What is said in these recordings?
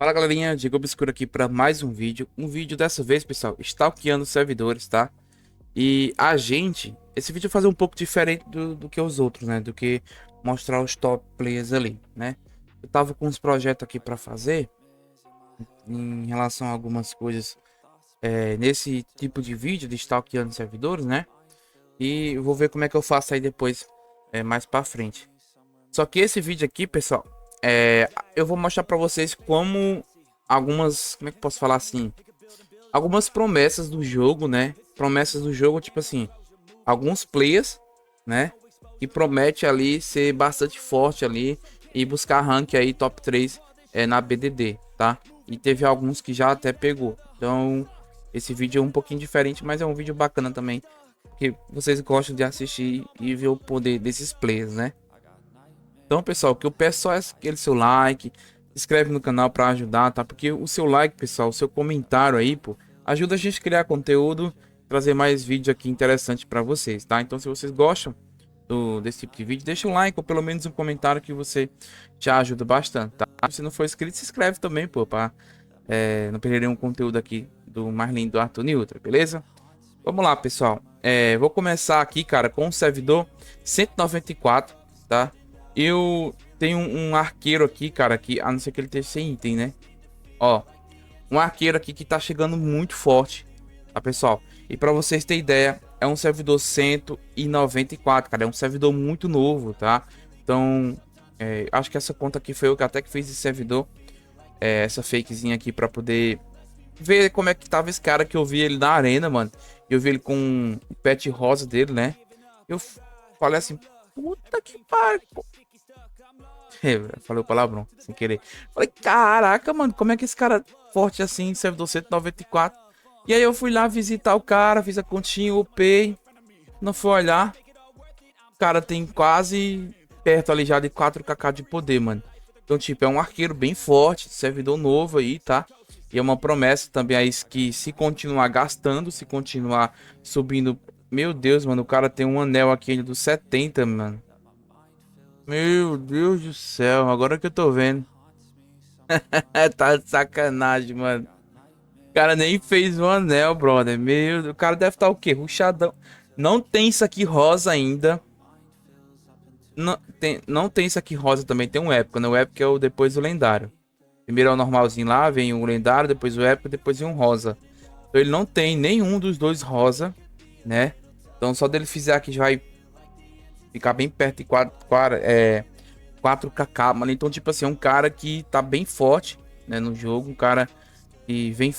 Fala galerinha, Diego Obscuro aqui para mais um vídeo. Dessa vez, pessoal, stalkeando os servidores, tá? E esse vídeo vai fazer um pouco diferente do que os outros, né? Do que mostrar os top players ali, né? Eu tava com uns projetos aqui para fazer em relação a algumas coisas nesse tipo de vídeo de stalkeando servidores, né? E eu vou ver como é que eu faço aí depois, mais para frente. Só que esse vídeo aqui, pessoal, eu vou mostrar para vocês como como é que eu posso falar assim? Algumas promessas do jogo, né? Promessas do jogo, tipo assim, alguns players, né? Que promete ali ser bastante forte ali e buscar rank aí top 3 na BDD, tá? E teve alguns que já até pegou. Então, esse vídeo é um pouquinho diferente, mas é um vídeo bacana também, que vocês gostam de assistir e ver o poder desses players, né? Então, pessoal, o que eu peço só é aquele seu like, se inscreve no canal para ajudar, tá? Porque o seu like, pessoal, o seu comentário aí, pô, ajuda a gente a criar conteúdo, trazer mais vídeo aqui interessante para vocês, tá? Então, se vocês gostam desse tipo de vídeo, deixa um like ou pelo menos um comentário que você já ajuda bastante, tá? Se não for inscrito, se inscreve também, pô, para não perder nenhum conteúdo aqui do mais lindo Arthur Niltra, beleza? Vamos lá, pessoal. Vou começar aqui, cara, com o servidor 194, tá? Eu tenho um arqueiro aqui, cara, que a não ser que ele esteja sem item, né? Ó, um arqueiro aqui que tá chegando muito forte, tá, pessoal? E pra vocês terem ideia, é um servidor 194, cara. É um servidor muito novo, tá? Então, acho que essa conta aqui foi eu que até que fiz esse servidor. Essa fakezinha aqui pra poder ver como é que tava esse cara, que eu vi ele na arena, mano. Eu vi ele com o pet rosa dele, né? Eu falei assim, puta que pariu. Falei o palavrão, sem querer. Falei, caraca, mano, como é que esse cara é forte assim, servidor 194? E aí eu fui lá visitar o cara, fiz a continha, upei. Não fui olhar. O cara tem quase perto ali já de 4kk de poder, mano. Então, tipo, é um arqueiro bem forte, servidor novo aí, tá? E é uma promessa também aí que se continuar gastando, se continuar subindo. Meu Deus, mano, o cara tem um anel aqui ainda dos 70, mano. Meu Deus do céu, agora que eu tô vendo. Tá de sacanagem, mano. O cara nem fez um anel, brother. Meu, o cara deve estar o quê? Ruxadão. Não tem isso aqui rosa ainda. Não tem isso aqui rosa também. Tem um épico, né? O épico é o depois o lendário. Primeiro é o normalzinho lá, vem o lendário, depois o épico, depois vem um rosa. Então ele não tem nenhum dos dois rosa, né? Então só dele fizer aqui já vai ficar bem perto de 4kk, mano. Então, tipo assim, é um cara que tá bem forte, né, no jogo. Um cara que vem...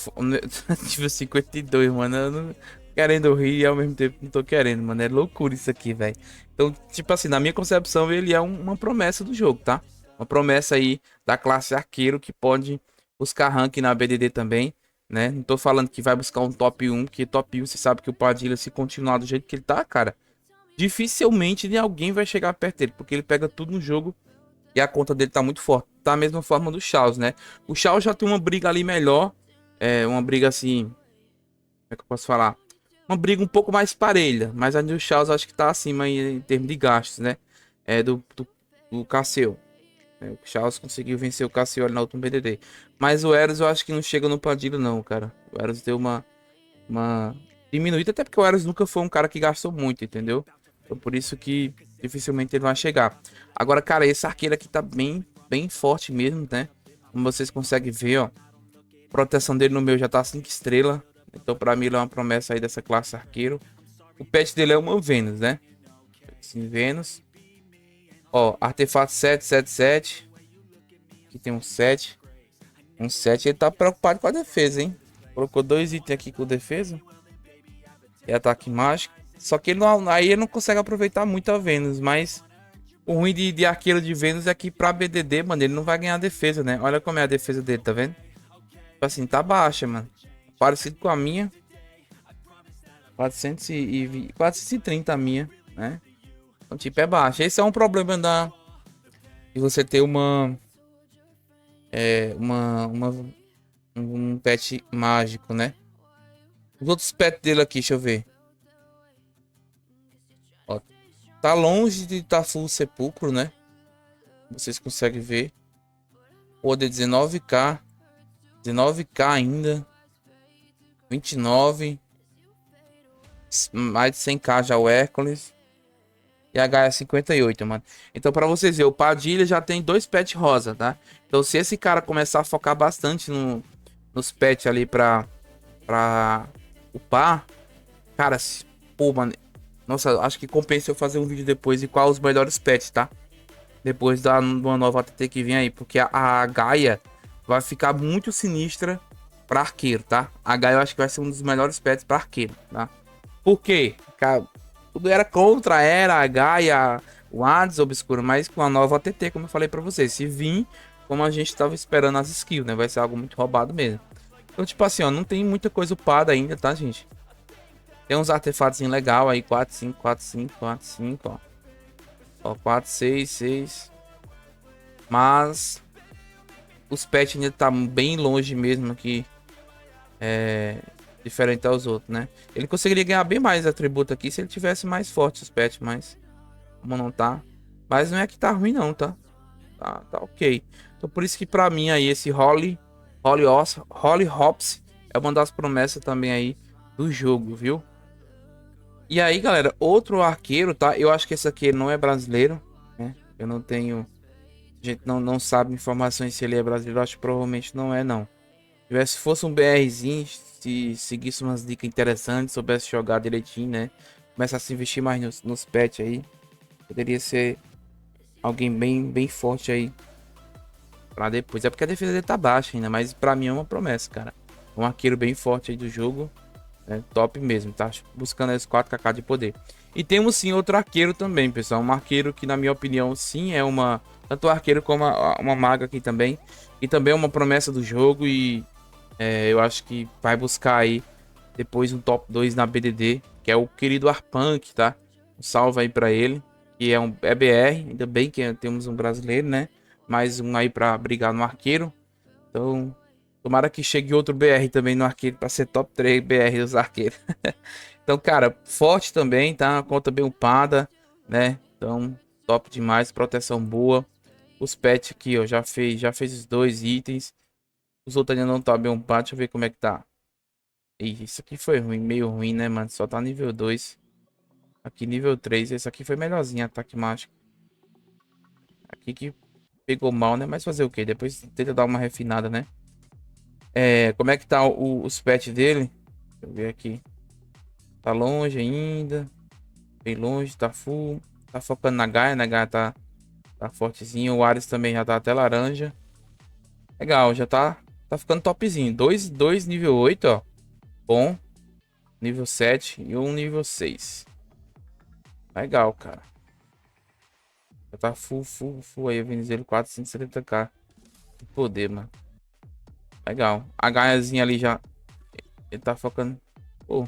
tipo, 52, mano. Eu não... Querendo rir e ao mesmo tempo não tô querendo, mano. É loucura isso aqui, velho. Então, tipo assim, na minha concepção, ele é uma promessa do jogo, tá? Uma promessa aí da classe arqueiro que pode buscar rank na BDD também, né? Não tô falando que vai buscar um top 1, porque top 1 você sabe que o Padilha, se continuar do jeito que ele tá, cara, dificilmente alguém vai chegar perto dele, porque ele pega tudo no jogo e a conta dele tá muito forte. Tá a mesma forma do Chaos, né? O Chaos já tem uma briga ali melhor. Uma briga assim. Como é que eu posso falar? Uma briga um pouco mais parelha. Mas a do Chaos acho que tá acima em termos de gastos, né? Do Cassio. O Chaos conseguiu vencer o Cassio ali na última BDD. Mas o Eros eu acho que não chega no Padilha, não, cara. O Eros deu uma diminuída, até porque o Eros nunca foi um cara que gastou muito, entendeu? Então por isso que dificilmente ele vai chegar. Agora, cara, esse arqueiro aqui tá bem forte mesmo, né? Como vocês conseguem ver, ó. A proteção dele no meu já tá 5 estrelas. Então pra mim ele é uma promessa aí dessa classe arqueiro. O pet dele é uma Vênus, né? Sim, Vênus. Ó, artefato 777. Aqui tem um 7. Um 7. Ele tá preocupado com a defesa, hein? Colocou dois itens aqui com defesa. E ataque mágico. Só que aí ele não consegue aproveitar muito a Vênus. Mas o ruim de arqueiro de Vênus é que pra BDD, mano, ele não vai ganhar defesa, né? Olha como é a defesa dele, tá vendo? Tipo assim, tá baixa, mano. Parecido com a minha. 430 a minha, né? Então, tipo, é baixa. Esse é um problema de você ter é, uma, uma, um pet mágico, né? Os outros pets dele aqui, deixa eu ver. Ó, tá longe de estar full sepulcro, né? Vocês conseguem ver. Poder 19k. 19k ainda. 29. Mais de 100k já o Hércules. E a Gaia 58, mano. Então, pra vocês verem, o Padilha já tem 2 pets rosa, tá? Então, se esse cara começar a focar bastante nos pets ali pra upar, cara, pô, mano. Nossa, acho que compensa eu fazer um vídeo depois de qual os melhores pets, tá? Depois da uma nova ATT que vem aí. Porque a Gaia vai ficar muito sinistra pra arqueiro, tá? A Gaia eu acho que vai ser um dos melhores pets pra arqueiro, tá? Por quê? Cara, tudo era contra, era a Gaia, o Hades Obscuro, mas com a nova ATT, como eu falei pra vocês. Se vir, como a gente tava esperando as skills, né? Vai ser algo muito roubado mesmo. Então, tipo assim, ó, não tem muita coisa upada ainda, tá, gente? Tem uns artefatos legal aí, 4, 5, 4, 5, 4, 5, ó. Ó, 4, 6, 6. Mas os pets ainda tá bem longe mesmo aqui. É... Diferente aos outros, né? Ele conseguiria ganhar bem mais atributo aqui se ele tivesse mais forte os pets, mas... Como não tá. Mas não é que tá ruim não, tá? Tá ok. Então por isso que pra mim aí esse Holly Hops é uma das promessas também aí do jogo, viu? E aí, galera, outro arqueiro, tá? Eu acho que esse aqui não é brasileiro, né? Eu não tenho... A gente não sabe informações se ele é brasileiro. Eu acho que provavelmente não é, não. Se fosse um BRzinho, se seguisse umas dicas interessantes, soubesse jogar direitinho, né? Começasse a investir mais nos pets aí. Poderia ser alguém bem forte aí pra depois. É porque a defesa dele tá baixa ainda, mas pra mim é uma promessa, cara. Um arqueiro bem forte aí do jogo. Né? Top mesmo, tá? Buscando as 4kk de poder. E temos sim outro arqueiro também, pessoal. Um arqueiro que, na minha opinião, sim é uma... Tanto o arqueiro como uma maga aqui também. E também é uma promessa do jogo e... eu acho que vai buscar aí depois um top 2 na BDD, que é o querido Arpunk, tá? Um salve aí pra ele, que é BR, ainda bem que temos um brasileiro, né? Mais um aí pra brigar no arqueiro. Então, tomara que chegue outro BR também no arqueiro pra ser top 3 BR dos arqueiros. Então, cara, forte também, tá? Conta bem upada, né? Então, top demais, proteção boa. Os pets aqui, ó, já fez os 2 itens. Os outros ainda não tá bem upados, deixa eu ver como é que tá. Ih, isso aqui foi ruim, meio ruim, né, mano? Só tá nível 2. Aqui nível 3. Esse aqui foi melhorzinho, ataque mágico. Aqui que pegou mal, né? Mas fazer o quê? Depois tenta dar uma refinada, né? Como é que tá os pets dele? Deixa eu ver aqui. Tá longe ainda. Bem longe, tá full. Tá focando na Gaia, né? Gaia tá fortezinho. O Ares também já tá até laranja. Legal, já tá ficando topzinho. Dois nível 8, ó. Bom. Nível 7 e um nível 6. Legal, cara. Já tá full aí. Venezuela 470k de poder, mano. Legal. A Gaiazinha ali já. Ele tá focando. Pô.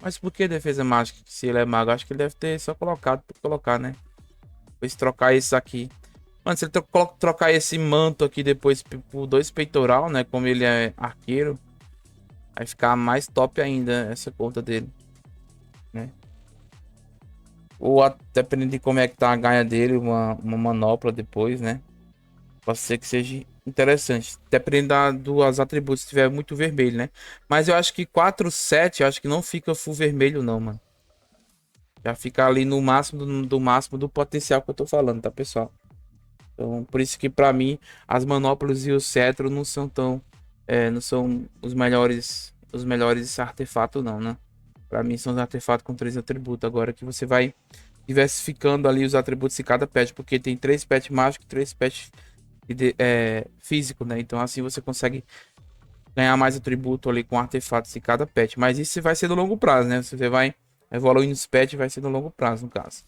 Mas por que defesa mágica? Se ele é mago, acho que ele deve ter só colocado por colocar, né? Depois trocar esse aqui. Mano, se ele trocar esse manto aqui depois por 2 peitoral, né? Como ele é arqueiro. Vai ficar mais top ainda essa conta dele, né? Ou dependendo de como é que tá a Gaia dele, uma manopla depois, né? Pode ser que seja interessante. Dependendo dos atributos, se tiver muito vermelho, né? Mas eu acho que 4-7, eu acho que não fica full vermelho, não, mano. Já fica ali no máximo do máximo do potencial que eu tô falando, tá, pessoal? Então, por isso que pra mim, as manoplas e o cetro não são tão... não são os melhores artefatos, não, né? Pra mim, são os artefatos com 3 atributos. Agora que você vai diversificando ali os atributos de cada pet, porque tem 3 pets mágicos e 3 pets físico, né? Então assim você consegue ganhar mais atributo ali com artefatos de cada pet. Mas isso vai ser no longo prazo, né? Você vai evoluindo os pets, vai ser no longo prazo, no caso.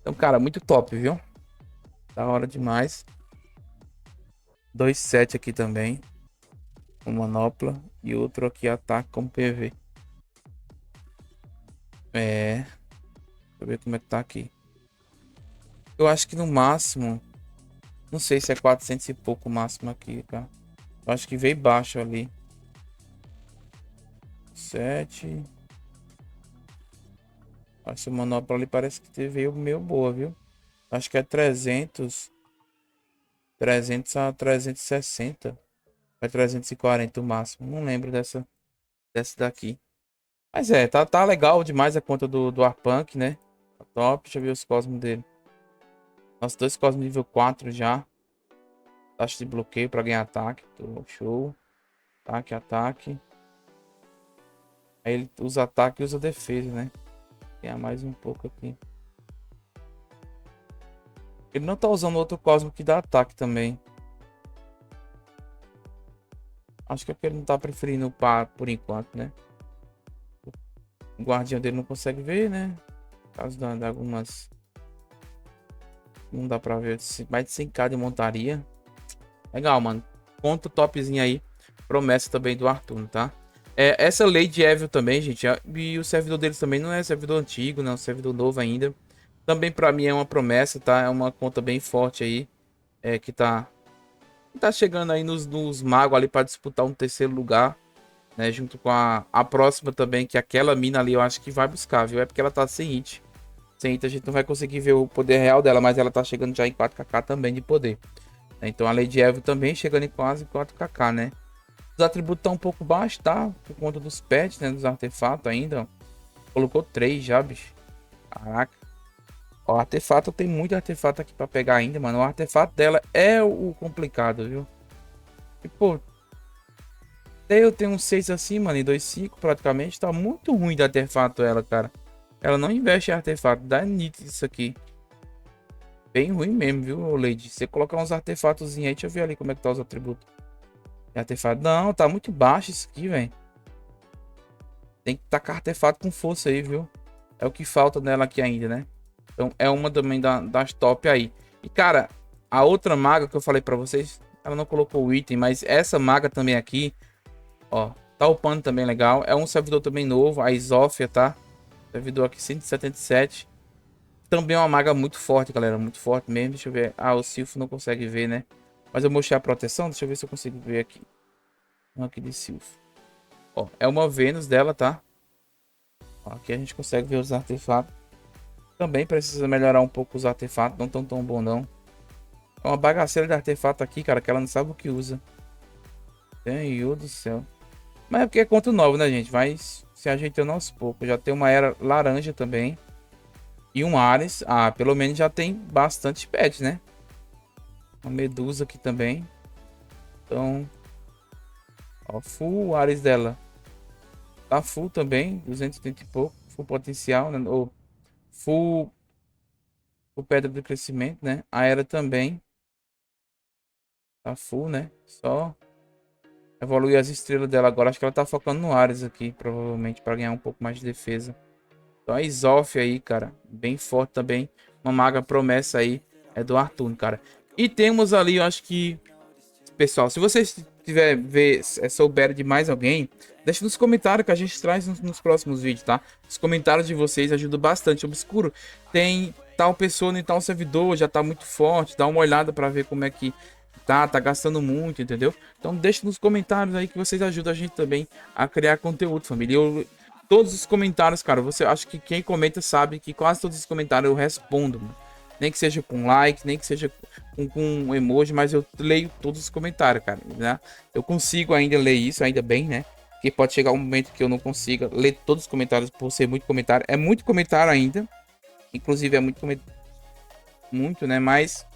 Então, cara, muito top, viu? Da hora demais. 2-7 aqui também. Uma manopla. E outro aqui ataque com PV. Deixa eu ver como é que tá aqui. Eu acho que no máximo... Não sei se é 400 e pouco o máximo aqui, cara. Eu acho que veio baixo ali. 7. Essa manopla ali parece que veio meio boa, viu? Acho que é 300 a 360. É 340 o máximo. Não lembro dessa daqui. Mas tá legal demais a conta do Arpunk, né? Tá top. Deixa eu ver os cosmos dele. Nossa, 2 cosmos nível 4 já. Taxa de bloqueio pra ganhar ataque. Show. Ataque, ataque. Aí ele usa ataque e usa defesa, né? Ganhar mais um pouco aqui. Ele não tá usando outro cosmo que dá ataque também. Acho que é porque ele não tá preferindo upar por enquanto, né? O guardião dele não consegue ver, né? Por causa de algumas... Não dá pra ver. Mais de 100k de montaria. Legal, mano. Conta topzinho aí. Promessa também do Arthur, tá? Essa Lady Evil também, gente. E o servidor deles também não é servidor antigo, não é um servidor novo ainda. Também pra mim é uma promessa, tá? É uma conta bem forte aí. Que tá chegando aí nos magos ali pra disputar um terceiro lugar. Né? Junto com a próxima também, que aquela mina ali eu acho que vai buscar, viu? É porque ela tá sem hit. Sem hit a gente não vai conseguir ver o poder real dela, mas ela tá chegando já em 4kk também de poder. Então a Lady Evil também chegando em quase 4kk, né? Os atributos estão um pouco baixos, tá? Por conta dos pets, né? Dos artefatos ainda. Colocou 3 já, bicho. Caraca. Ó, artefato, tem muito artefato aqui pra pegar ainda, mano. O artefato dela é o complicado, viu? E, pô, eu tenho um 6 assim, mano, e 2,5 praticamente. Tá muito ruim de artefato ela, cara. Ela não investe em artefato. Dá nítido isso aqui. Bem ruim mesmo, viu, Lady? Você colocar uns artefatos aí, deixa eu ver ali como é que tá os atributos. Artefato. Não, tá muito baixo isso aqui, velho. Tem que tacar artefato com força aí, viu? É o que falta nela aqui ainda, né? Então é uma também das top aí. E, cara, a outra maga que eu falei pra vocês, ela não colocou o item, mas essa maga também aqui, ó, tá upando também legal. É um servidor também novo, a Isófia, tá? Servidor aqui 177. Também é uma maga muito forte, galera. Muito forte mesmo. Deixa eu ver. Ah, o Silfo não consegue ver, né? Mas eu mostrei a proteção. Deixa eu ver se eu consigo ver aqui. Um aqui de Silfo. Ó, é uma Vênus dela, tá? Ó, aqui a gente consegue ver os artefatos. Também precisa melhorar um pouco os artefatos. Não tão bom, não. É uma bagaceira de artefato aqui, cara, que ela não sabe o que usa. Senhor do céu. Mas é porque é contra novo, né, gente? Mas se ajeitando aos poucos. Já tem uma era laranja também. E um Ares. Ah, pelo menos já tem bastante pet, né? Uma Medusa aqui também. Então, ó, full Ares dela. Tá full também. 230 e pouco. Full potencial, né? Ou full pedra de crescimento, né? A era também. Tá full, né? Só evoluir as estrelas dela agora. Acho que ela tá focando no Ares aqui. Provavelmente para ganhar um pouco mais de defesa. Então a Isófia aí, cara. Bem forte também. Uma maga promessa aí. É do Arthur, cara. E temos ali, eu acho que... Pessoal, se vocês souberem de mais alguém, deixa nos comentários que a gente traz nos próximos vídeos, tá? Os comentários de vocês ajudam bastante. Obscuro, tem tal pessoa em tal servidor, já tá muito forte. Dá uma olhada para ver como é que tá gastando muito, entendeu? Então deixa nos comentários aí que vocês ajudam a gente também a criar conteúdo, família. Todos os comentários, cara, você acha que quem comenta sabe que quase todos os comentários eu respondo, mano. Nem que seja com like, nem que seja com um emoji, mas eu leio todos os comentários, cara, né? Eu consigo ainda ler isso, ainda bem, né? Porque pode chegar um momento que eu não consiga ler todos os comentários por ser muito comentário. É muito comentário ainda. Inclusive é muito, né? Mas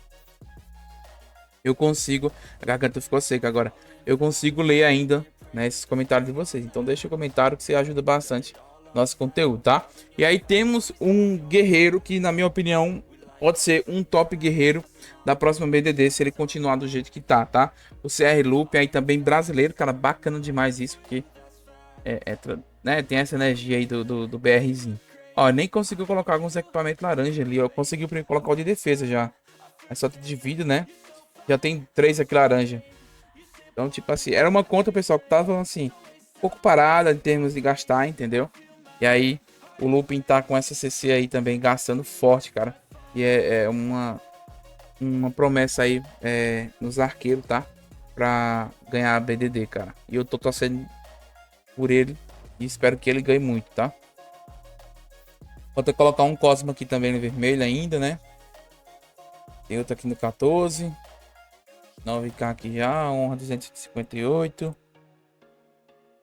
eu consigo... A garganta ficou seca agora. Eu consigo ler ainda, né, esses comentários de vocês. Então deixa o comentário que você ajuda bastante nosso conteúdo, tá? E aí temos um guerreiro que, na minha opinião... Pode ser um top guerreiro da próxima BDD se ele continuar do jeito que tá? O CR Loop aí também brasileiro, cara, bacana demais isso, porque né, tem essa energia aí do BRzinho. Ó, nem conseguiu colocar alguns equipamentos laranja ali, ó, conseguiu colocar o de defesa já. É só de vídeo, né? Já tem 3 aqui laranja. Então, tipo assim, era uma conta, pessoal, que tava assim, um pouco parada em termos de gastar, entendeu? E aí, o Looping tá com essa CC aí também gastando forte, cara. E é uma promessa aí nos arqueiros, tá? Pra ganhar a BDD, cara. E eu tô torcendo por ele e espero que ele ganhe muito, tá? Vou ter que colocar um Cosmo aqui também no vermelho ainda, né? Tem outro aqui no 14. 9k aqui já, honra 258.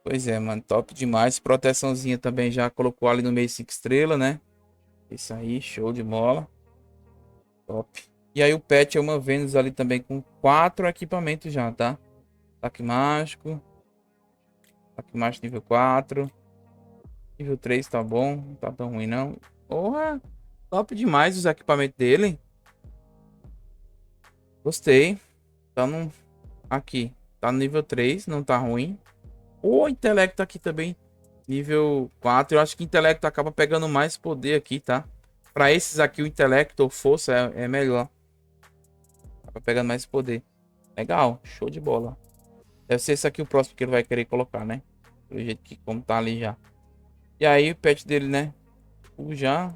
Pois é, mano, top demais. Proteçãozinha também já colocou ali no meio 5 estrelas, né? Isso aí, show de bola. Top. E aí o pet é uma Vênus ali também com 4 equipamentos já, tá? Ataque mágico. Ataque mágico nível 4. Nível 3 tá bom, não tá tão ruim não. Porra, top demais os equipamentos dele. Gostei. Tá no... Aqui, tá no nível 3, não tá ruim. O intelecto aqui também, nível 4. Eu acho que intelecto acaba pegando mais poder aqui, tá? Pra esses aqui, o intelecto ou força é melhor. Acaba pegando mais poder. Legal, show de bola. Deve ser esse aqui o próximo que ele vai querer colocar, né? Do jeito que como tá ali já. E aí o pet dele, né? O já.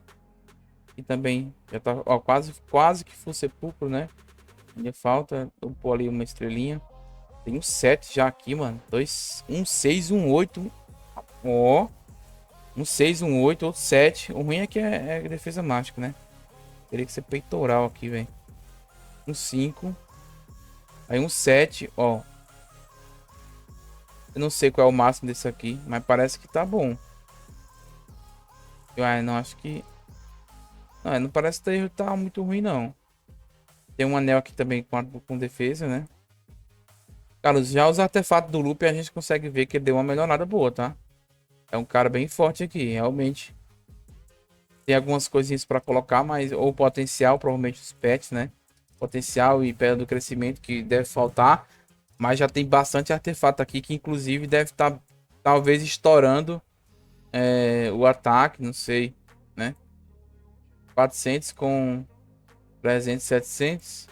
E também já tá, ó, quase que full sepulcro, né? Ainda falta, eu pôr ali uma estrelinha. Tem um 7 já aqui, mano. 6, 8. Ó. 6, 8, outro 7. O ruim é que é defesa mágica, né? Teria que ser peitoral aqui, velho. 5. Aí 7, ó. Eu não sei qual é o máximo desse aqui, mas parece que tá bom. Não, acho que... Não parece que tá muito ruim, não. Tem um anel aqui também com defesa, né? Cara, já os artefatos do Loop a gente consegue ver que ele deu uma melhorada boa, tá? É um cara bem forte aqui, realmente. Tem algumas coisinhas pra colocar, mas... Ou potencial, provavelmente os pets, né? Potencial e pedra do crescimento que deve faltar. Mas já tem bastante artefato aqui que inclusive deve estar talvez estourando o ataque, não sei, né? 400 com 300, 700.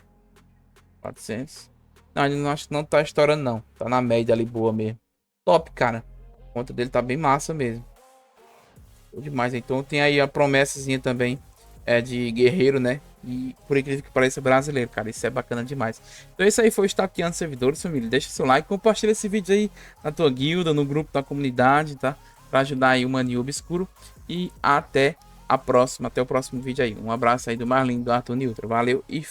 400. Não, ele não acho que não tá estourando não. Tá na média ali boa mesmo. Top, cara. A conta dele tá bem massa mesmo. Show demais. Então tem aí a promessazinha também de guerreiro, né? E por incrível que pareça brasileiro, cara. Isso é bacana demais. Então isso aí foi o Stalkeando Servidores, família. Deixa seu like, compartilha esse vídeo aí na tua guilda, no grupo da comunidade, tá? Pra ajudar aí o Maninho Obscuro. E até a próxima, até o próximo vídeo aí. Um abraço aí do Marlin, do Arthur Nilton. Valeu e